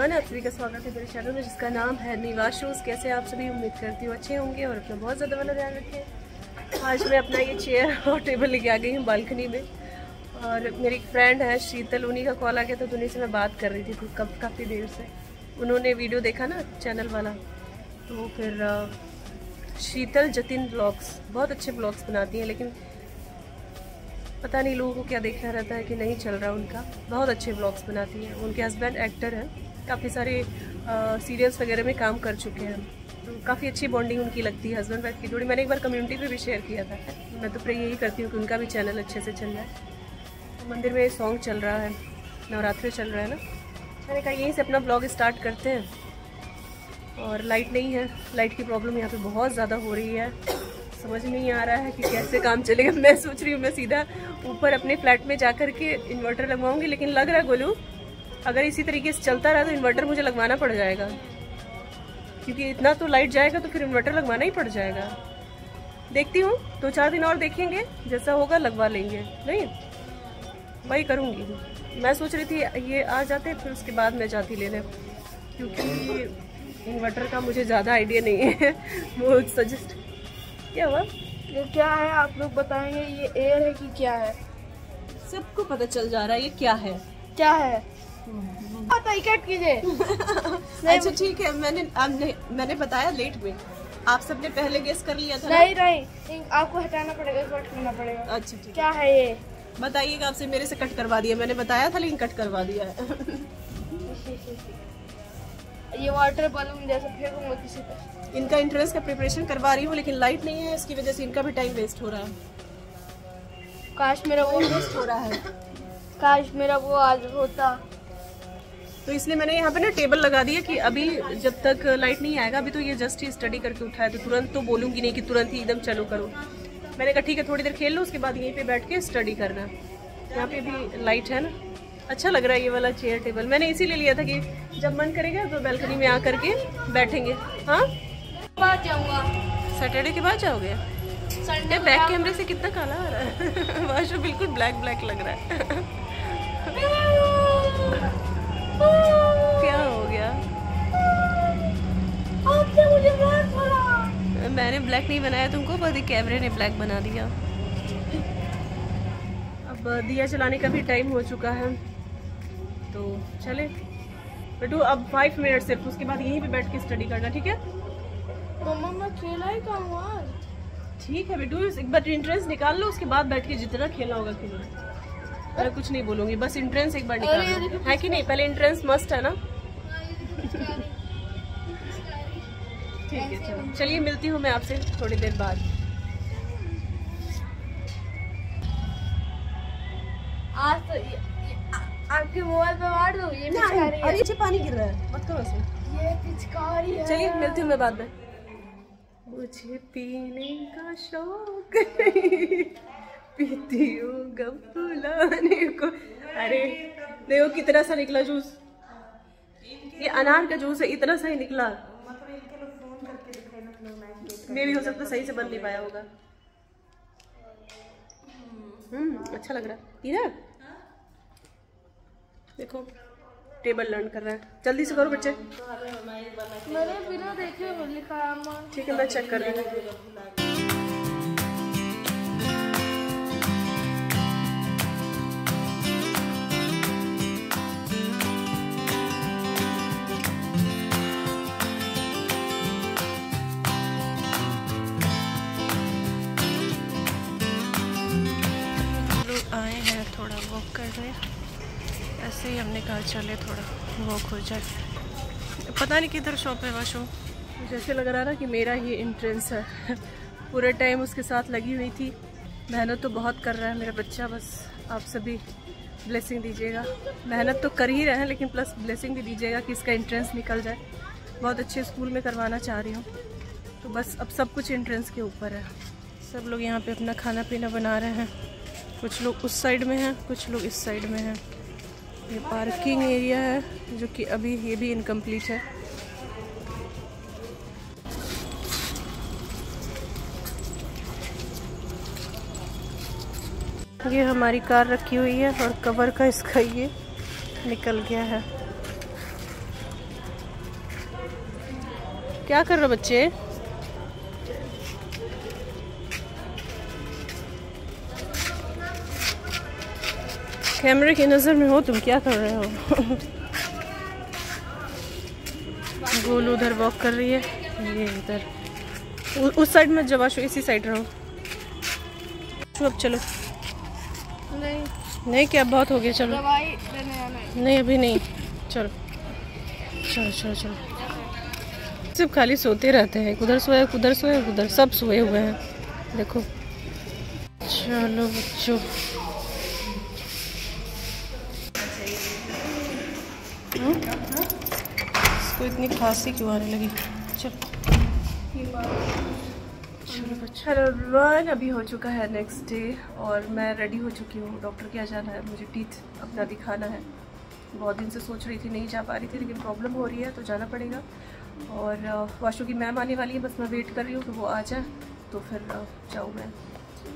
Everyone, आप सभी का स्वागत है मेरे चैनल में जिसका नाम है निवास शूज़। कैसे आप सभी, उम्मीद करती हूँ अच्छे होंगे और अपना बहुत ज़्यादा वाला ध्यान रखें। आज मैं अपना ये चेयर और टेबल लेके आ गई हूँ बालकनी में, और मेरी एक फ्रेंड है शीतल, उन्हीं का कॉल आ गया था, तो उन्हीं से मैं बात कर रही थी काफ़ी देर से। उन्होंने वीडियो देखा ना चैनल वाला, तो फिर शीतल जतिन ब्लॉग्स बहुत अच्छे ब्लॉग्स बनाती हैं, लेकिन पता नहीं लोगों को क्या देखना रहता है कि नहीं चल रहा उनका। बहुत अच्छे ब्लॉग्स बनाती हैं। उनके हस्बैंड एक्टर हैं, काफ़ी सारे सीरियल्स वगैरह में काम कर चुके हैं, तो काफ़ी अच्छी बॉन्डिंग उनकी लगती है हस्बैंड वाइफ की जोड़ी। मैंने एक बार कम्युनिटी पे भी शेयर किया था। मैं तो प्रे यही करती हूँ कि उनका भी चैनल अच्छे से चल रहा है। तो मंदिर में सॉन्ग चल रहा है, नवरात्रि चल रहा है ना, मैंने कहा यहीं से अपना ब्लॉग स्टार्ट करते हैं। और लाइट नहीं है, लाइट की प्रॉब्लम यहाँ पे बहुत ज़्यादा हो रही है, समझ नहीं आ रहा है कि कैसे काम चलेगा। मैं सोच रही हूँ मैं सीधा ऊपर अपने फ्लैट में जाकर के इन्वर्टर लगवाऊंगी, लेकिन लग रहा है गोलू अगर इसी तरीके से चलता रहा तो इन्वर्टर मुझे लगवाना पड़ जाएगा, क्योंकि इतना तो लाइट जाएगा तो फिर इन्वर्टर लगवाना ही पड़ जाएगा। देखती हूँ, 2-4 दिन और देखेंगे, जैसा होगा लगवा लेंगे। नहीं वही करूँगी। मैं सोच रही थी ये आ जाते फिर उसके बाद मैं जाती लेने, क्योंकि इन्वर्टर का मुझे ज़्यादा आइडिया नहीं है। वो सजेस्ट क्या हुआ, ये क्या है आप लोग बताएंगे, ये एयर है कि क्या है? सबको पता चल जा रहा है ये क्या है। क्या है बताइए, कट कीजिए। अच्छा ठीक है, मैंने बताया लेट में, आप सबने पहले गेस कर लिया था। नहीं आपको हटाना पड़ेगा, कट करना पड़ेगा। अच्छा ठीक, क्या है ये बताइएगा। आपसे मेरे से कट करवा दिया, मैंने बताया था लेकिन कट करवा दिया है। ये वाटर बलून जैसा फेंकूंगा किसी पे। इनका एंट्रेंस का प्रिपरेशन करवा रही हूँ, लेकिन लाइट नहीं है, इसकी वजह से इनका भी टाइम वेस्ट हो रहा है। काश मेरा वो वेस्ट हो रहा है, काश मेरा वो आज होता। तो इसलिए मैंने यहाँ पे ना टेबल लगा दिया कि अभी जब तक लाइट नहीं आएगा, अभी तो ये जस्ट ही स्टडी करके उठा है, तो तुरंत तो बोलूँगी नहीं कि तुरंत ही एकदम चलो करो। मैंने कहा ठीक है थोड़ी देर खेल लो, उसके बाद यहीं पे बैठ के स्टडी करना। यहाँ पे भी लाइट है ना, अच्छा लग रहा है ये वाला चेयर टेबल। मैंने इसीलिए लिया था कि जब मन करेगा तो बैल्कनी में आकर के बैठेंगे। हाँ बाद जाऊंगा, सैटरडे के बाद जाओगे? संडे बैक कैमरे से कितना काला आ रहा है। वाशो बिल्कुल ब्लैक ब्लैक लग रहा है। क्या हो गया? मुझे ब्लैक बोला। मैंने ब्लैक नहीं बनाया तुमको, बस कैमरे ने ब्लैक बना दिया। अब दिया जलाने का भी टाइम हो चुका है, तो चले बेटू अब 5 मिनट सिर्फ, उसके बाद यहीं पे बैठ के स्टडी करना, ठीक है? मम्मा मैं खेला ही काम आज। ठीक है बेटू, एक बार एंट्रेंस निकाल लो, उसके बाद बैठ के जितना खेलना होगा खेलो। मैं कुछ नहीं बोलूंगी, बस एंट्रेंस एक बार निकाल लो, है कि नहीं? पहले एंट्रेंस मस्ट है ना। ठीक है चलो, चलिए मिलती हूँ मैं आपसे थोड़ी देर बाद। आज तो आपके मोबाइल पे मार दो। ये पिचकारी है। अरे पानी गिर रहा है, मत करो ऐसे। ये पिचकारी है। चलिए मिलती हूँ मैं बाद में। मुझे पीने का शौक पीती हूँ गम फुलाने को। अरे देखो कितना सा निकला जूस, ये अनार का जूस है, इतना सा ही निकला। मे भी हो सकता सही से बन नहीं पाया होगा। अच्छा लग रहा है। इधर देखो टेबल लर्न कर रहा है, जल्दी से करो बच्चे। मैंने बिना देखे लिखा। ठीक है मैं चेक कर रही हूँ। लोग आए हैं थोड़ा वॉक करने, ऐसे ही हमने कहा चले थोड़ा वॉक हो जाए। पता नहीं किधर शॉप है वाशो, जैसे लग रहा था कि मेरा ही एंट्रेंस है। पूरे टाइम उसके साथ लगी हुई थी, मेहनत तो बहुत कर रहा है मेरा बच्चा। बस आप सभी ब्लेसिंग दीजिएगा, मेहनत तो कर ही रहे हैं, लेकिन प्लस ब्लेसिंग भी दीजिएगा कि इसका एंट्रेंस निकल जाए। बहुत अच्छे स्कूल में करवाना चाह रही हूँ, तो बस अब सब कुछ एंट्रेंस के ऊपर है। सब लोग यहाँ पे अपना खाना पीना बना रहे हैं, कुछ लोग उस साइड में हैं, कुछ लोग इस साइड में हैं। ये पार्किंग एरिया है जो कि अभी ये भी इनकम्प्लीट है। ये हमारी कार रखी हुई है और कवर का इसका ये निकल गया है। क्या कर रहे हो बच्चे? कैमरे की नज़र में हो तुम, क्या कर रहे हो? गोलू उधर वॉक कर रही है, ये इधर उस साइड में जवाशु, इसी साइड रहो। अब चलो। नहीं क्या बहुत हो गया, चलो। दवाई लेने आना है। नहीं अभी नहीं, चलो चलो चलो चलो। सिर्फ खाली सोते रहते हैं, उधर सोए उधर सोए उधर, सब सोए हुए हैं देखो। चलो बच्चों, इसको इतनी खांसी क्यों आने लगी? चलो हेलो एवरीवन, अभी हो चुका है नेक्स्ट डे और मैं रेडी हो चुकी हूँ। डॉक्टर के यहाँ जाना है, मुझे टीथ अपना दिखाना है। बहुत दिन से सोच रही थी, नहीं जा पा रही थी, लेकिन प्रॉब्लम हो रही है तो जाना पड़ेगा। और वाशु की मैम आने वाली है, बस मैं वेट कर रही हूँ कि वो आ जाए तो फिर जाऊँ मैं।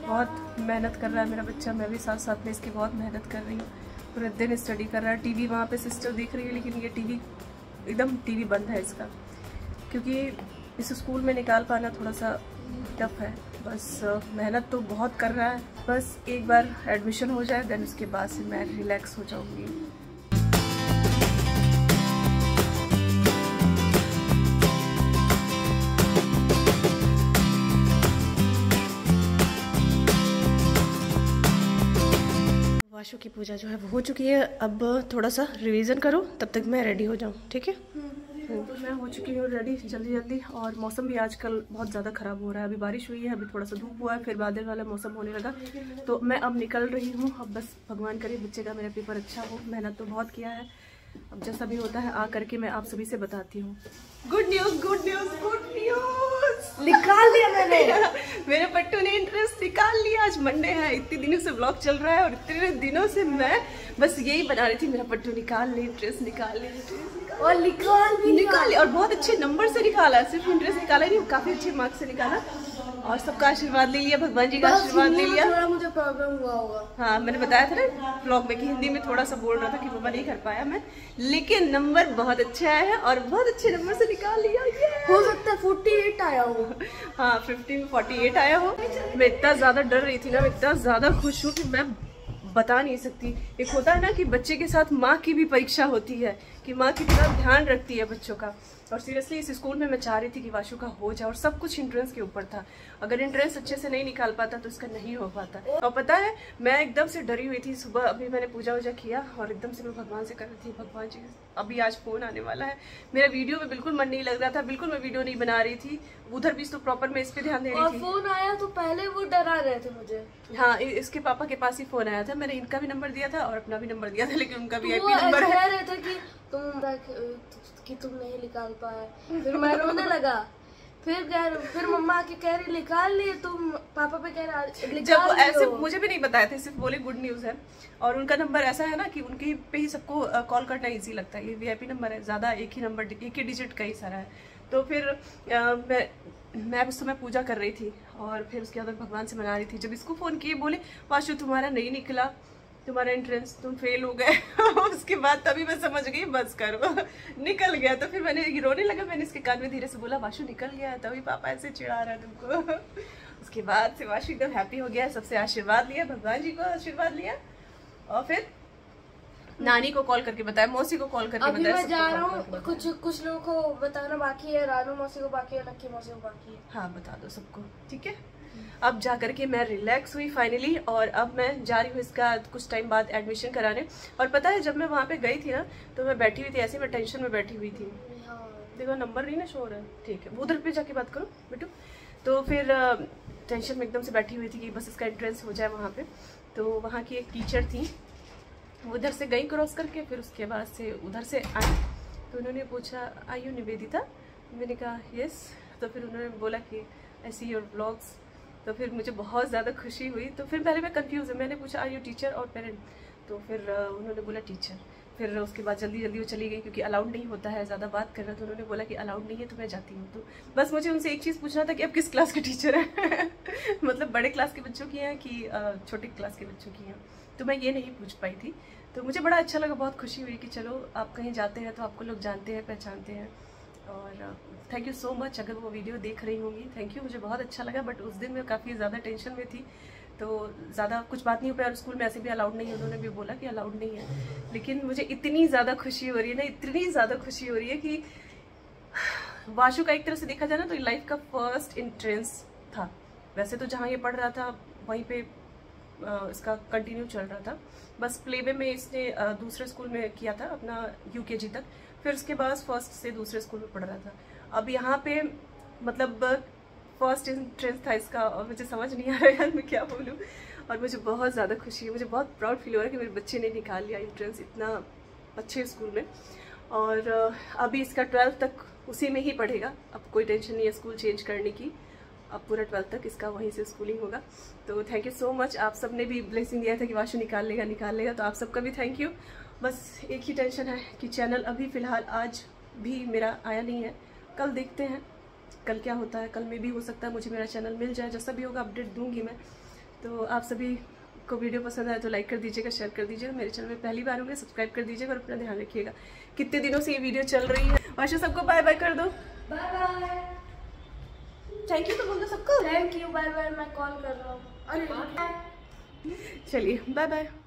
बहुत मेहनत कर रहा है मेरा बच्चा, मैं भी साथ साथ में इसकी बहुत मेहनत कर रही हूँ। पूरे दिन स्टडी कर रहा है। टीवी वहाँ पे सिस्टर देख रही है, लेकिन ये टीवी एकदम टीवी बंद है इसका, क्योंकि इस स्कूल में निकाल पाना थोड़ा सा टफ है। बस मेहनत तो बहुत कर रहा है, बस एक बार एडमिशन हो जाए देन उसके बाद से मैं रिलैक्स हो जाऊँगी। वाशु की पूजा जो है वो हो चुकी है, अब थोड़ा सा रिवीजन करो, तब तक मैं रेडी हो जाऊँ, ठीक है? तो मैं हो चुकी हूँ रेडी जल्दी जल्दी। और मौसम भी आजकल बहुत ज़्यादा ख़राब हो रहा है। अभी बारिश हुई है, अभी थोड़ा सा धूप हुआ है, फिर बादल वाला मौसम होने लगा। तो मैं अब निकल रही हूँ। अब बस भगवान करे बच्चे का मेरा पेपर अच्छा हो। मेहनत तो बहुत किया है, अब जैसा भी होता है आ करके मैं आप सभी से बताती हूँ। Good news good news good news, निकाल लिया मैंने। मेरे पट्टू ने इंटरेस्ट निकाल लिया। आज मंडे है, इतने दिनों से व्लॉग चल रहा है और इतने दिनों से मैं बस यही बना रही थी, मेरा पट्टू निकाल ले, इंटरेस्ट निकाल ले, और निकाल लिया। और बहुत अच्छे नंबर से निकाला, सिर्फ इंटरेस्ट निकाला नहीं, काफी अच्छे मार्क्स से निकाला। और सबका आशीर्वाद ले लिया, भगवान जी का आशीर्वाद ले लिया। थोड़ा मुझे प्रॉब्लम हुआ होगा। हाँ मैंने बताया था ना ब्लॉग में कि हिंदी में थोड़ा सा बोल रहा था कि पापा नहीं कर पाया मैं, लेकिन नंबर बहुत अच्छे आए हैं और बहुत अच्छे नंबर से निकाल लिया। हो सकता है 48 आया हो। हाँ 50 में 48 आया हो। मैं इतना ज्यादा डर रही थी ना, मैं इतना ज्यादा खुश हूँ कि मैं बता नहीं सकती। एक होता है ना कि बच्चे के साथ माँ की भी परीक्षा होती है, कि माँ कितना ध्यान रखती है बच्चों का। और सीरियसली इस स्कूल में मैं चाह रही थी कि वाशु का हो जाए, और सब कुछ एंट्रेंस के ऊपर था। अगर एंट्रेंस अच्छे से नहीं निकाल पाता तो इसका नहीं हो पाता। और पता है मैं एकदम से डरी हुई थी। सुबह अभी मैंने पूजा वूजा किया और एकदम से मैं भगवान से कर रही थी, भगवान जी अभी आज फोन आने वाला है। मेरा वीडियो में बिल्कुल मन नहीं लग रहा था, बिल्कुल मैं वीडियो नहीं बना रही थी। उधर भी तो प्रॉपर मैं इस पे ध्यान दे रही थी। फोन आया तो पहले वो डरा रहे थे मुझे। हाँ इसके पापा के पास ही फोन आया था, मैंने इनका भी नंबर दिया था और अपना भी नंबर दिया था, लेकिन उनका VIP नंबर है। कह रहे थे कि तुम नहीं निकाल पाए। फिर मैं रोने लगा। फिर मम्मा आके कह रही निकाल लिए तुम, पापा पे कह रहा जब ऐसे मुझे भी नहीं बताया था, सिर्फ बोले गुड न्यूज है। और उनका नंबर ऐसा है ना कि उनके पे ही सबको कॉल करना इजी लगता है। ये VIP नंबर है, ज्यादा एक ही नंबर, एक ही डिजिट का ही सारा है। तो फिर मैं उस समय पूजा कर रही थी और फिर उसके बाद भगवान से मना रही थी। जब इसको फोन किए बोले वाशु तुम्हारा नहीं निकला, तुम्हारा एंट्रेंस, तुम फेल हो गए। उसके बाद तभी मैं समझ गई बस करो, निकल गया। तो फिर मैंने रोने लगा, मैंने इसके कान में धीरे से बोला वाशु निकल गया, तभी पापा ऐसे चिढ़ा रहा है तुमको। उसके बाद से वाशु एकदम हैप्पी हो गया, सबसे आशीर्वाद लिया, भगवान जी को आशीर्वाद लिया और फिर नानी को कॉल करके बताया, मौसी को कॉल करके बताया। मैं जा रहा हूँ, कुछ लोगों को बताना बाकी है, रानू मौसी को बाकी है, लक्की मौसी को बाकी है। हाँ बता दो सबको, ठीक है। अब जा करके मैं रिलैक्स हुई फाइनली, और अब मैं जा रही हूँ इसका कुछ टाइम बाद एडमिशन कराने। और पता है जब मैं वहाँ पे गई थी ना तो मैं बैठी हुई थी, ऐसे मैं टेंशन में बैठी हुई थी। देखो नंबर नहीं ना शो हो रहा है, ठीक है उधर पे जाके बात करो बेटू। तो फिर टेंशन में एकदम से बैठी हुई थी कि बस इसका एंट्रेंस हो जाए वहाँ पे। तो वहाँ की एक टीचर थी, वो उधर से गई क्रॉस करके, फिर उसके बाद से उधर से आई। तो उन्होंने पूछा आई यू निवेदिता, मैंने कहा यस। तो फिर उन्होंने बोला कि आई सी योर ब्लॉग्स। तो फिर मुझे बहुत ज़्यादा खुशी हुई। तो फिर पहले मैं कंफ्यूज है, मैंने पूछा आर यू टीचर और पेरेंट, तो फिर उन्होंने बोला टीचर। फिर उसके बाद जल्दी जल्दी वो चली गई, क्योंकि अलाउड नहीं होता है ज़्यादा बात करना। तो उन्होंने बोला कि अलाउड नहीं है तो मैं जाती हूँ। तो बस मुझे उनसे एक चीज़ पूछना था कि अब किस क्लास के टीचर हैं। मतलब बड़े क्लास के बच्चों की हैं कि छोटे क्लास के बच्चों की हैं, तो मैं ये नहीं पूछ पाई थी। तो मुझे बड़ा अच्छा लगा, बहुत खुशी हुई कि चलो आप कहीं जाते हैं तो आपको लोग जानते हैं, पहचानते हैं। और थैंक यू सो मच अगर वो वीडियो देख रही होंगी, थैंक यू। मुझे बहुत अच्छा लगा, बट उस दिन मैं काफ़ी ज़्यादा टेंशन में थी तो ज़्यादा कुछ बात नहीं हो पाया। और स्कूल में ऐसे भी अलाउड नहीं है, उन्होंने भी बोला कि अलाउड नहीं है। लेकिन मुझे इतनी ज़्यादा खुशी हो रही है ना, इतनी ज़्यादा खुशी हो रही है कि वाशु का एक तरह से देखा जाए ना तो लाइफ का फर्स्ट एंट्रेंस था। वैसे तो जहाँ ये पढ़ रहा था वहीं पे इसका कंटिन्यू चल रहा था, बस प्लेवे में इसने दूसरे स्कूल में किया था अपना UKG तक, फिर उसके बाद फर्स्ट से दूसरे स्कूल में पढ़ रहा था। अब यहाँ पे मतलब फर्स्ट एंट्रेंस था इसका, और मुझे समझ नहीं आ रहा है मैं क्या बोलूँ। और मुझे बहुत ज़्यादा खुशी है, मुझे बहुत प्राउड फील हो रहा है कि मेरे बच्चे ने निकाल लिया एंट्रेंस इतना अच्छे स्कूल में। और अभी इसका 12th तक उसी में ही पढ़ेगा, अब कोई टेंशन नहीं है स्कूल चेंज करने की। अब पूरा 12th तक इसका वहीं से स्कूलिंग होगा। तो थैंक यू सो मच, आप सब ने भी ब्लेसिंग दिया था कि वाशु निकाल लेगा, तो आप सबका भी थैंक यू। बस एक ही टेंशन है कि चैनल अभी फ़िलहाल आज भी मेरा आया नहीं है, कल देखते हैं कल क्या होता है। कल में भी हो सकता है मुझे मेरा चैनल मिल जाए, जैसा भी होगा अपडेट दूंगी मैं। तो आप सभी को वीडियो पसंद आए तो लाइक कर दीजिएगा, शेयर कर दीजिएगा। मेरे चैनल में पहली बार होंगे सब्सक्राइब कर दीजिएगा और अपना ध्यान रखिएगा। कितने दिनों से ये वीडियो चल रही है। वाशु सबको बाय बाय कर दो। बाय बाय, थैंक यू तो बोल दो सबको। Thank you, bye bye. मैं कॉल कर रहा हूँ। चलिए बाय बाय।